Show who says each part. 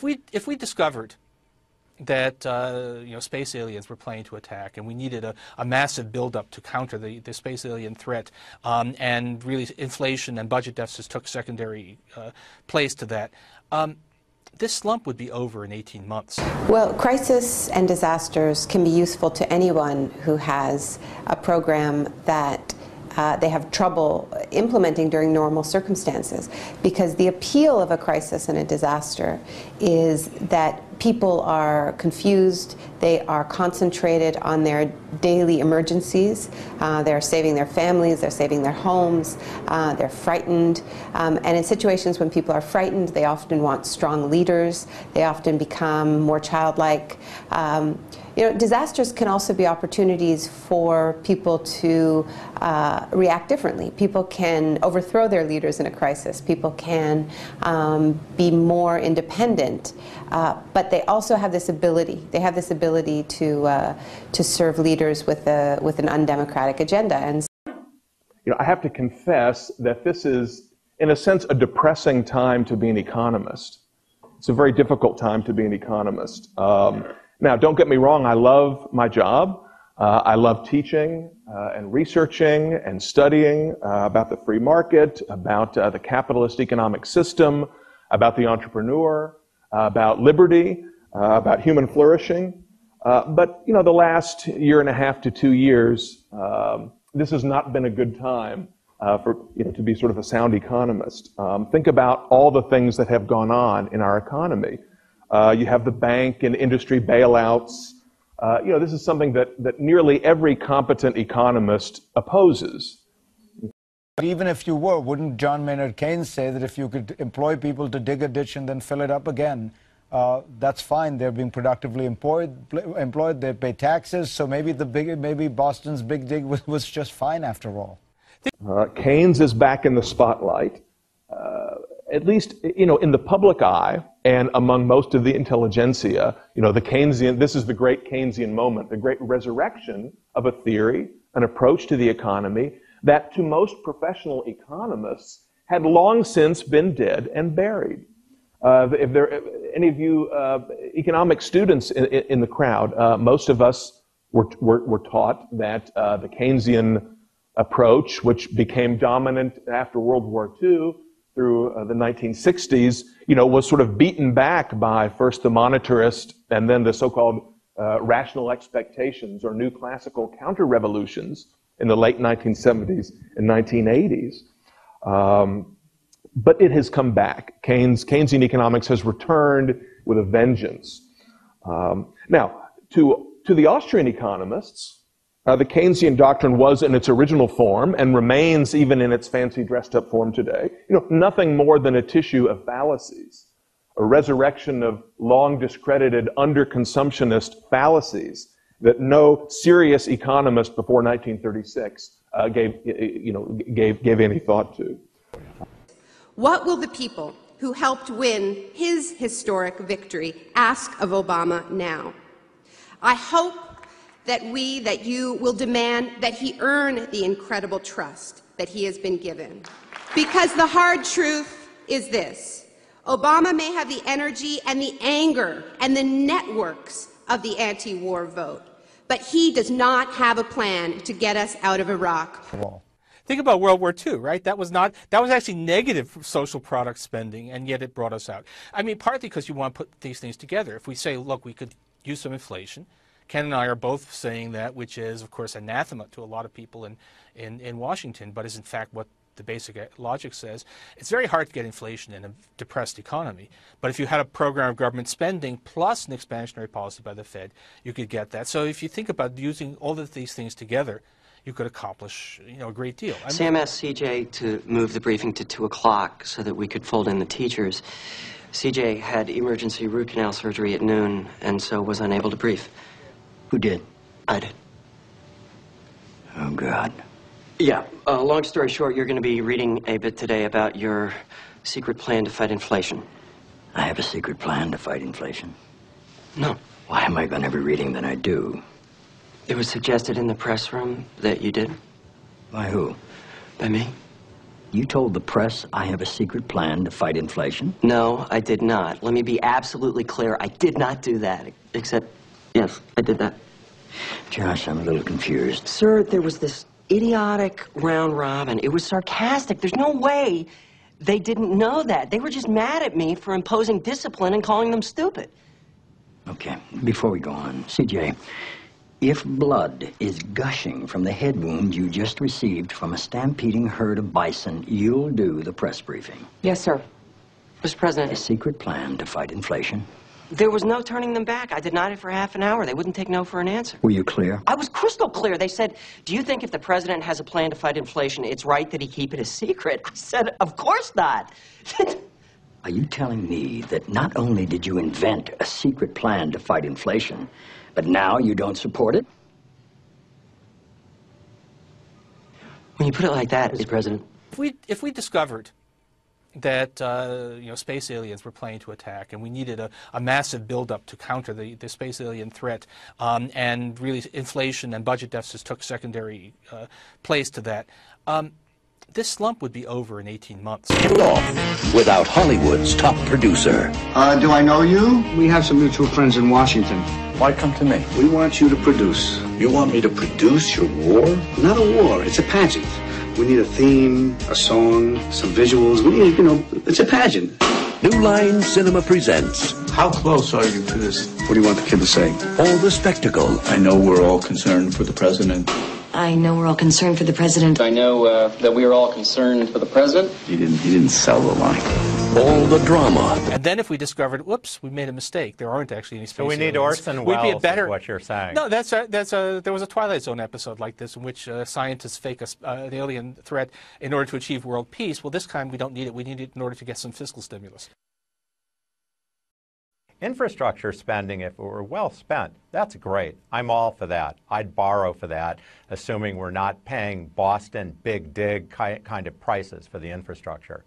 Speaker 1: If we discovered that space aliens were planning to attack, and we needed a massive buildup to counter the space alien threat, and really inflation and budget deficits took secondary place to that, this slump would be over in 18 months.
Speaker 2: Well, crisis and disasters can be useful to anyone who has a program that they have trouble implementing during normal circumstances, because the appeal of a crisis and a disaster is that people are confused, they are concentrated on their daily emergencies, they're saving their families, they're saving their homes, they're frightened, and in situations when people are frightened, they often want strong leaders, they often become more childlike. Disasters can also be opportunities for people to react differently. People can overthrow their leaders in a crisis. People can be more independent, but they also have this ability. They have this ability to serve leaders with an undemocratic agenda. And
Speaker 3: I have to confess that this is, in a sense, a depressing time to be an economist. It's a very difficult time to be an economist. Now, don't get me wrong, I love my job. I love teaching and researching and studying about the free market, about the capitalist economic system, about the entrepreneur, about liberty, about human flourishing. But, the last year and a half to 2 years, this has not been a good time to be sort of a sound economist. Think about all the things that have gone on in our economy. You have the bank and industry bailouts. This is something that nearly every competent economist opposes.
Speaker 4: Even if you were, wouldn't John Maynard Keynes say that if you could employ people to dig a ditch and then fill it up again, that's fine. They're being productively employed. They pay taxes. So maybe Boston's big dig was just fine after all.
Speaker 3: Keynes is back in the spotlight, at least in the public eye. And among most of the intelligentsia, the Keynesian, this is the great Keynesian moment, the great resurrection of a theory, an approach to the economy that to most professional economists had long since been dead and buried. If there are any of you economic students in the crowd, most of us were taught that the Keynesian approach, which became dominant after World War II, through the 1960s, was sort of beaten back by first the monetarist and then the so-called rational expectations or new classical counter-revolutions in the late 1970s and 1980s. But it has come back. Keynesian economics has returned with a vengeance. Now, to the Austrian economists, the Keynesian doctrine was in its original form and remains even in its fancy dressed-up form today, nothing more than a tissue of fallacies, a resurrection of long discredited underconsumptionist fallacies that no serious economist before 1936 gave any thought to.
Speaker 5: What will the people who helped win his historic victory ask of Obama now? I hope that you will demand that he earn the incredible trust that he has been given. Because the hard truth is this: Obama may have the energy and the anger and the networks of the anti-war vote, but he does not have a plan to get us out of Iraq.
Speaker 1: Think about World War II, right? That was actually negative social product spending, and yet it brought us out. I mean, partly because you want to put these things together. If we say, look, we could use some inflation, Ken and I are both saying that, which is, of course, anathema to a lot of people in Washington, but is in fact what the basic logic says. It's very hard to get inflation in a depressed economy. But if you had a program of government spending plus an expansionary policy by the Fed, you could get that. So if you think about using all of these things together, you could accomplish, a great deal.
Speaker 6: Sam asked CJ to move the briefing to 2 o'clock so that we could fold in the teachers. CJ had emergency root canal surgery at noon and so was unable to brief.
Speaker 7: Who did?
Speaker 6: I did.
Speaker 7: Oh, God.
Speaker 6: Yeah, long story short, you're going to be reading a bit today about your secret plan to fight inflation.
Speaker 7: I have a secret plan to fight inflation?
Speaker 6: No.
Speaker 7: Why am I going to be reading that I do?
Speaker 6: It was suggested in the press room that you did.
Speaker 7: By who?
Speaker 6: By me.
Speaker 7: You told the press I have a secret plan to fight inflation?
Speaker 6: No, I did not. Let me be absolutely clear. I did not do that. Except, yes, I did that.
Speaker 7: Josh, I'm a little confused.
Speaker 6: Sir, there was this idiotic round robin. It was sarcastic. There's no way they didn't know that. They were just mad at me for imposing discipline and calling them stupid.
Speaker 7: Okay, before we go on, CJ, if blood is gushing from the head wound you just received from a stampeding herd of bison, you'll do the press briefing.
Speaker 6: Yes, sir. Mr. President.
Speaker 7: A secret plan to fight inflation.
Speaker 6: There was no turning them back. I denied it for half an hour. They wouldn't take no for an answer.
Speaker 7: Were you clear?
Speaker 6: I was crystal clear. They said, do you think if the president has a plan to fight inflation, it's right that he keep it a secret? I said, of course not.
Speaker 7: Are you telling me that not only did you invent a secret plan to fight inflation, but now you don't support it?
Speaker 6: When you put it like that, Mr. President.
Speaker 1: If we discovered that space aliens were planning to attack, and we needed a massive buildup to counter the space alien threat, and really inflation and budget deficits took secondary place to that, this slump would be over in 18 months.
Speaker 8: Without Hollywood's top producer.
Speaker 9: Do I know you? We have some mutual friends in Washington.
Speaker 8: Why come to me?
Speaker 9: We want you to produce.
Speaker 8: You want me to produce your war?
Speaker 9: Not a war, it's a pageant. We need a theme, a song, some visuals. We need, it's a pageant.
Speaker 8: New Line Cinema presents.
Speaker 9: How close are you to this? What do you want the kid to say?
Speaker 8: All the spectacle.
Speaker 10: I know we're all concerned for the president.
Speaker 11: I know we're all concerned for the president.
Speaker 12: I know that we are all concerned for the president.
Speaker 10: He didn't sell the line.
Speaker 8: All the drama.
Speaker 1: And then if we discovered, whoops, we made a mistake. There aren't actually any space aliens.
Speaker 13: So we need Orson Welles, is what you're saying.
Speaker 1: No, there was a Twilight Zone episode like this in which scientists fake an alien threat in order to achieve world peace. Well, this time we don't need it. We need it in order to get some fiscal stimulus.
Speaker 13: Infrastructure spending, if it were well spent, that's great. I'm all for that. I'd borrow for that, assuming we're not paying Boston big dig kind of prices for the infrastructure.